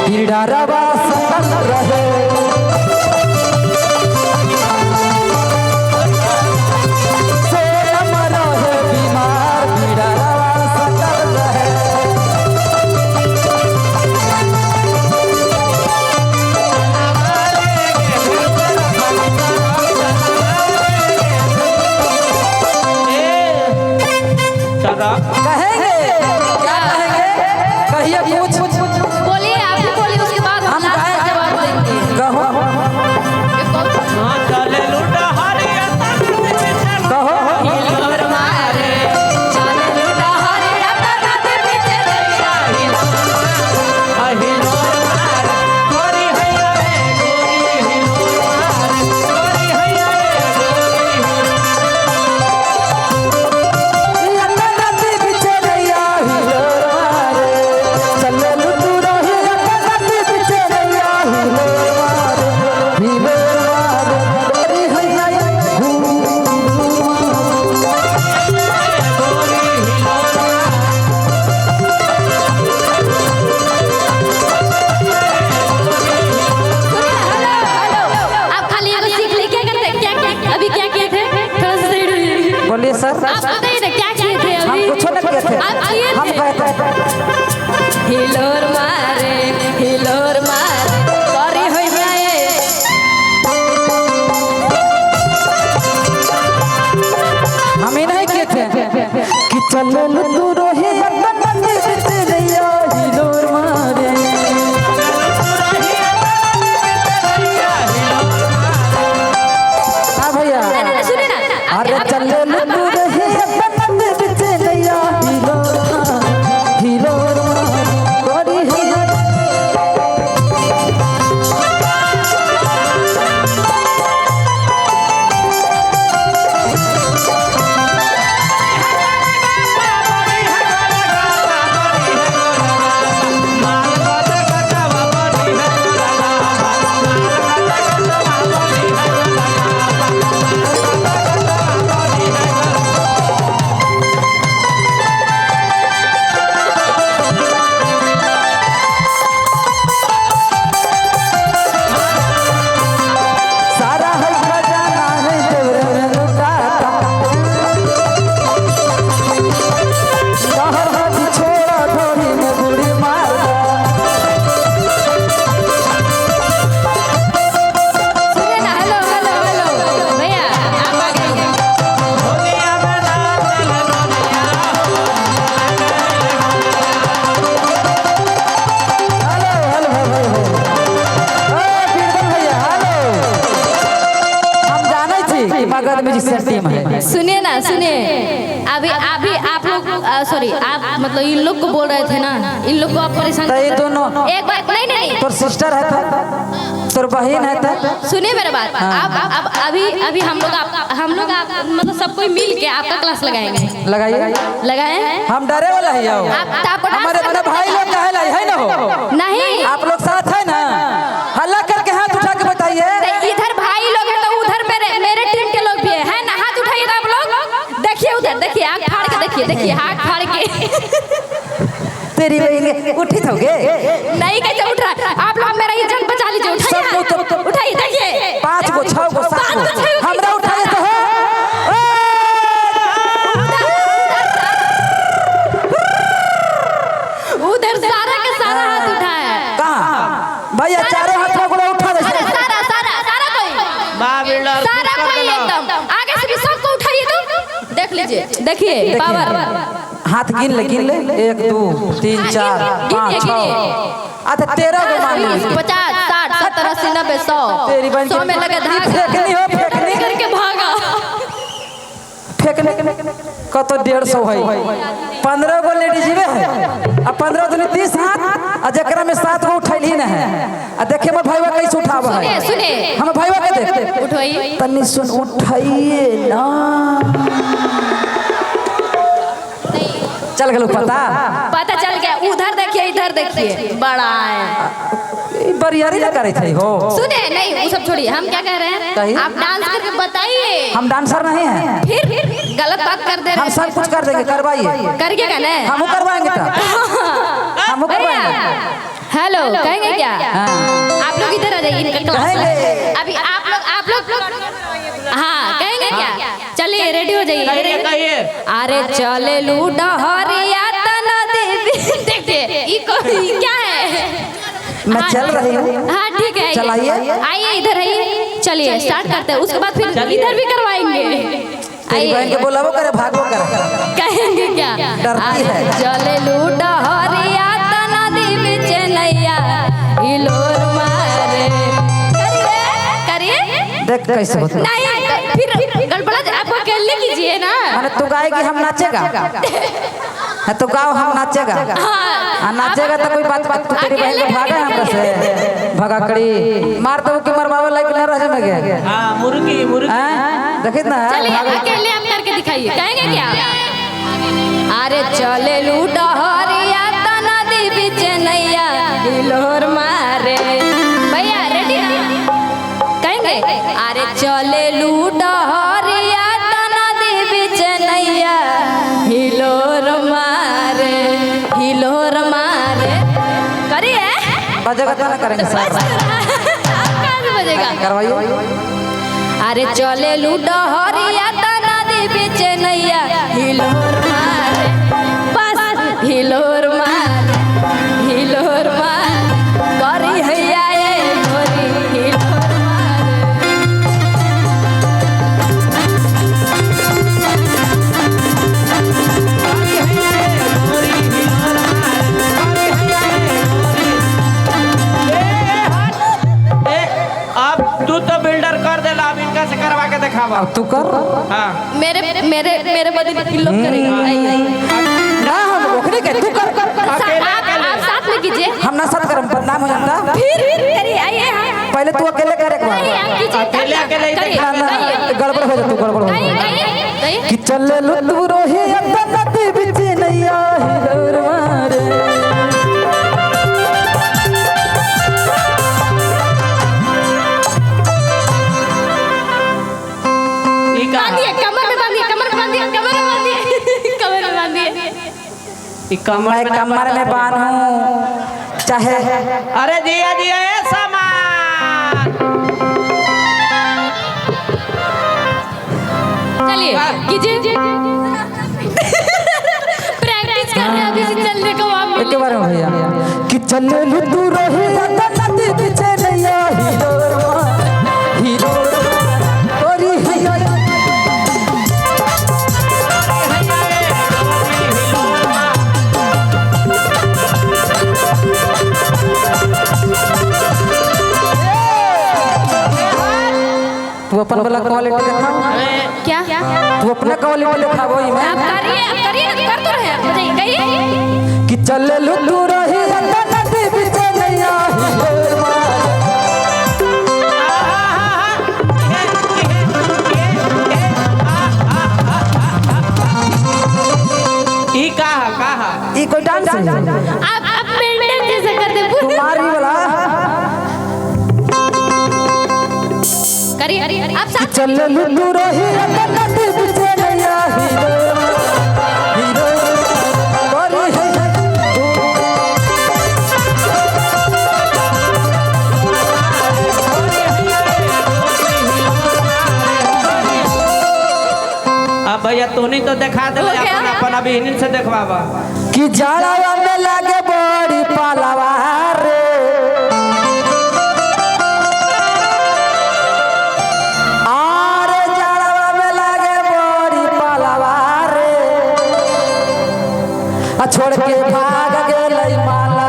बिडारवा सकल रहे कहेंगे क्या कहेंगे कहिए पूछ बोलिए आप ही बोलिए उसके बाद हम जवाब देंगे कहो चले लूटा हरिया कहो हिलोर मारे चले लूटा हरिया तना दे पीछे दैया हिलोर मार गोरी हैया रे गोरी हिलोर मार गोरी हैया रे बोलिए सर आप बताइए ना क्या किए थे हम अभी कुछ नहीं किए थे आप किए हम थे कहते हैं हिलोर मारे करी होई जाए हम ही नहीं किए थे कि चलो तू रोही हिलोर मारे हाँ भैया सुने ना अरे चलो तू रोही हिलोर मारे सारा है खजाना है देवरे में लुटाता शहर हाथ छोड़ा ढोरी में गुड़ी मारता सुने ना हेलो भैया आप आ गए दुनिया में ना चले दुनिया हेलो बीरबल भैया हेलो हम जाने थी कि मगध में जिस टीम है सुनिए ना सुनिए अभी आप लोग सॉरी आप मतलब इन लोग को बोल रहे थे ना इन लोग को आप परेशान तो ये दोनों एक बार नहीं तोर सिस्टर है था तोर बहन है था सुनिए मेरे बात अब अभी हम लोग मतलब सब कोई मिल के आपका क्लास लगाएंगे लगाइए लगाए हम डरे वाला है यार आपको डांस हमारे बड़े भाई लोग कहला है ना हो नहीं आप लोग साथ है ना हल्ला करके हाथ उठा के बताइए इधर भाई लोग हैं तो उधर मेरे टीम के लोग भी है ना हाथ उठाइए ना आप लोग देखिए उधर देखिए आँख फाड़ के देखिए हाथ फाड़ के तेरी बहन उठी थोगे नहीं कैसे उठ रहा आप लोग मेरा ये जान बचा लीजिए सब लोग उठाइए देखिए 5 गो 6 गो 7 गो हमरा उठाए तो हो उधर सारा के सारा हाथ उठाया कहां भैया चारों हाथ को उठा दे सारा कोई बाबिलर सारा कोई एकदम आगे से भी सबको उठाइए तो देख लीजिए देखिए पावर हाथ गिन ले 1 2 3 4 5 6 अच्छा 13 गो मान ली 50 60 70 80 90 100 तेरी बहन 100 में लगे धागा फेंकनी हो फेंकनी करके भागा फेंकने कतो 150 है 15 गो लेडीज है अब 15 दूनी 30 हाथ आ जकरा में 7 गो उठैली न है आ देखे में भाईवा कैसे उठावा है सुने हम भाईवा के देख उठाइए तनी सुन उठाइए ना चल गलो पता चल गया उधर देखिए इधर देखिए बड़ा है बरियारी ना करे थे हो सुने नहीं वो सब छोड़िए हम क्या कह रहे हैं कहिए। आप डांस करके बताइए हम डांसर नहीं हैं फिर गलत बात कर दे रहे हम सब कुछ कर देंगे करवाइए करिएगा ना हम करवाएंगे तो हम भैया हेलो कहेंगे क्या हाँ आप लोग इधर आ जाइए इनका क्लास कहेंगे। अभी आप लोग हाँ कहेंगे क्या चलिए रेडी हो जाइए कहिए अरे चले लूडा हरिया तना देवी देखिए ये क्या है मैं चल रही हूँ हाँ ठीक है चलाइए। आइए इधर आइए चलिए स्टार्ट करते हैं उसके बाद फिर इधर भी करवाएंगे तेरी बहन के बोलावो करे भागो करे कहेंगे क्या डरती है। चले लूडा हरिया तना देवी चेनैया हिलोर मारे करिए देख कैसे होता है। नहीं फिर गड़बड़ा आप अकेले कीजिए ना माने तू गाएगी हम नाचेगा है तो गाओ हम नाचेगा हाँ नाचेगा तो कोई बात बात तो तेरी बहन के भागा है हमसे से भगाकड़ी मार दो कि मरवावे लायक न रह में गए हाँ मुर्गी हैं देखित ना चलिए अकेले आप करके दिखाइए कहेंगे क्या अरे चले लूडा हरिया तना देवी चेनैया हिलोर मारे भैया रेडी कहेंगे अरे चले लूडा हरिया तना देवी चेनैया हिलोर मारे करिए बजेगा तो ना करेंगे सर कहाँ से बजेगा करवाइए अरे चले लूडो हरिया तना देवी चेनैया हिलोर मारे बस हिलोर मार करी हैया ए गोरी हिलोर अब तू तो बिल्डर कर देला अब इनका से करवा के दिखावा अब तू कर हाँ मेरे बदले लोग करेंगे आइए ना हम ओकरे के तू कर आप साथ में कीजिए हम ना साथ करम बदनाम हो जाता फिर करिए आइए पहले तू अकेले करे एक नहीं, बार आप कीजिए, अकेले अकेले ही करिए, ना ना करिए, गड़बड़ हो जा तू गड़बड़ हो करिए, जा करिए, कि चले लो तू रोहे अंदर नदी बिच नैया हिलोर मारे ई का बांधिए कमर में बांधिए ई कमर मैं में कमर में बांधूं चाहे अरे दिया दिया ए सामान चलिए कीजिए प्रैक्टिस कर रहे हैं अभी से चलने को आप एक बार में भैया कि चले लो तू रोहे अंदर नदी बिच नैया हिलोर ओरी हैया तू अपन वाला क्वालिटी दिखाओ क्या तू अपना क्वालिटी दिखाओ ही में आप करिए ना कर तो रहे हैं बताइए कहिए कि चले लो तू रही अंदर नदी बिच नैया हिलोर मारे ई कहा ई कोई डांस है आप मेंढक जैसा कर दे तुम्हारी वाला करिए आप कि साथ चले लो तू रही अंदर नदी बिच नैया हिलोर ओरी हैया अब भैया तूने तो दिखा दे हो गया? अपन अभी इन्हीं से देखवावा कि जाड़ा में लागे बड़ी पालवा रे आरे जाड़ा में लागे बड़ी पालवा रे आ छोड़ के भाग गेलै मालवा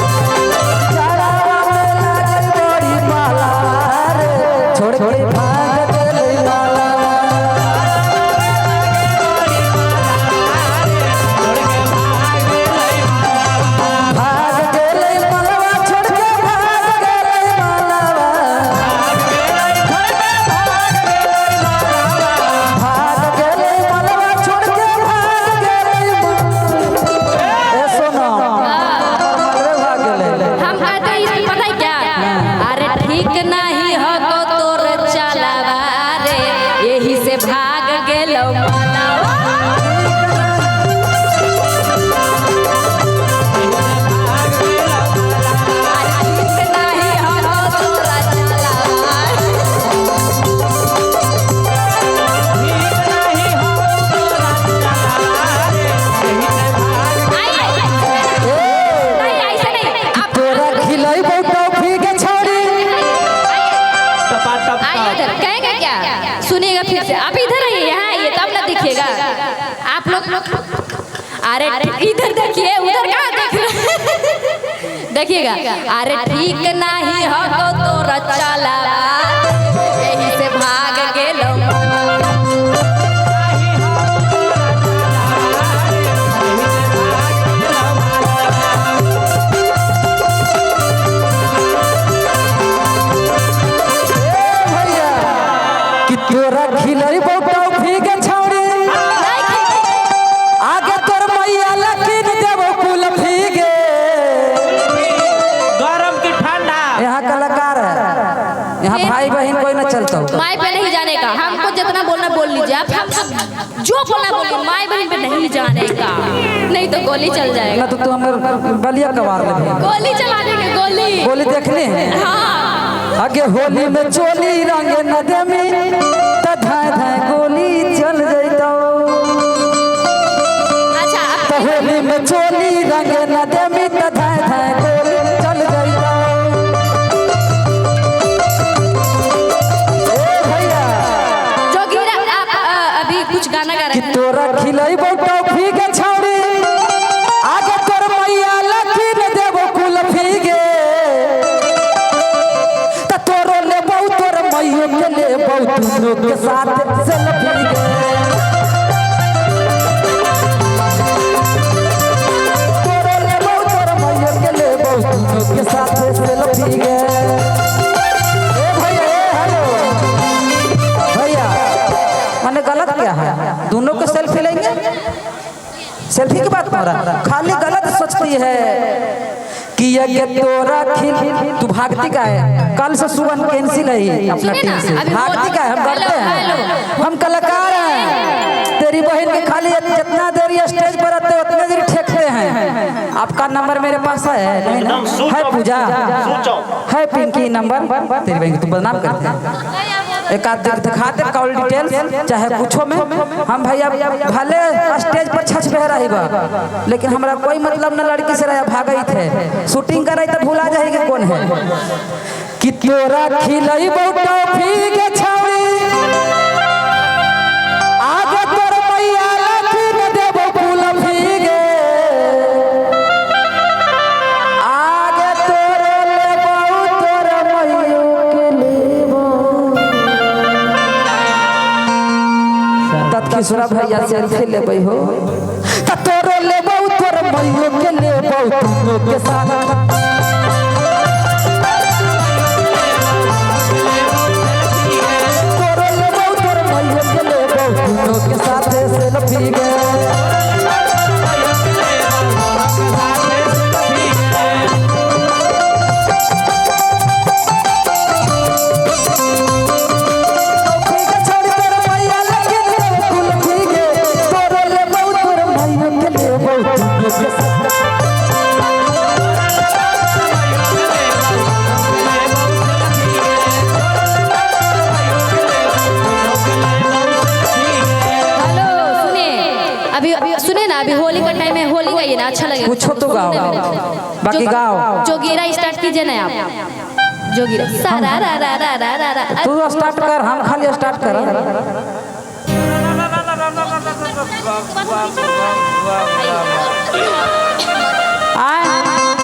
जाड़ा में लागे बड़ी पालवा रे छोड़ के भाग गेलै मालवा भाग गेलै मालवा छोड़ के भाग गेलै मालवा भाग सुनिएगा फिर से, आप इधर आइए, यहाँ आइए तब ना दिखिएगा आप लोग। अरे इधर देखिए, उधर कहाँ देख रहे देखिएगा। अरे ठीक नहीं हो तो तोरा चला यही से भाग गेलो। तोरा खिलई बोटा भीगे छौड़ी आगे तोर मैया लकीन देबो कुल भीगे। गरम की ठंडा। यहाँ कलाकार है, यहाँ भाई बहन कोई ना चलता हो। माई पे नहीं जाने का, हमको जितना बोलना बोल लीजिए आप, जो बोलना बोलिए, माई बहन पे नहीं जाने का, नहीं तो गोली चल जाएगा। ना तो तू हमें बलिया कबार ले, गोली चला देंगे, गोली गोली देखने हैं। हाँ आगे होली में चोली रंगे नदमी त धाय धाय गोली चल जइतो। अच्छा त होली में चोली रंगे नदमी त धाय धाय गोली चल जइतो। ए भैया जोगिरा आप अभी कुछ गाना गा रहे कि हैं। तोरा खिलई बोटा भीगे छौड़ी आगे तोर मैया लकीन देबो कुल भीगे। त तोरो लेबो तोर मैयो के लेबो दुनो के साथ सेल्फी गे। तोरो लेबो तोर मैयो के लेबो दुनो के साथ सेल्फी गे। ए भैया ए हेलो भैया, माने गलत क्या है? दोनों को सेल्फी लेंगे, सेल्फी की बात कर रहा, खाली गलत सोचती है कि ये तोरा खिल। तू भागती का है, कल से सुबह कैंसिल है अपना टीम से। भागती का है, हम करते हैं, हम कलाकार हैं। तेरी बहन के खाली जितना देर ये स्टेज पर आते उतने देर ठेकते हैं। आपका नंबर मेरे पास है, नहीं है पूजा, है पिंकी नंबर। तेरी बहन तुम बदनाम करते हैं, एक आध दिखाते कॉल डिटेल चाहे पूछो में। हम भैया भले स्टेज पर छछ बह रही बा, लेकिन हमारा कोई मतलब न लड़की से रहा, भागई थे शूटिंग कर रही तो भूला जाएगी कौन है। कि तोरा खिलई बोटा भीगे छौड़ी आगे तोर मैया लकीन देबो कुल भीगे। आगे तोर लेबो तोर मैयो के लेबो। तत्किशोरा भैया सेल्फी लेबै हो त तोरो लेबो तोर मैयो के लेबो दुनो के साथ। तोरो लेबो तोर मैयो के लेबो दुनो के साथ सेल्फी गे। अभी होली का टाइम है, होली गाइए ना, अच्छा लगेगा। पूछो तो गाओ, बाकी गाओ। जोगिरा स्टार्ट कीजिए ना आप, जोगिरा सारा रा रा रा रा रा रा। तू स्टार्ट कर, हम खाली स्टार्ट कर। आए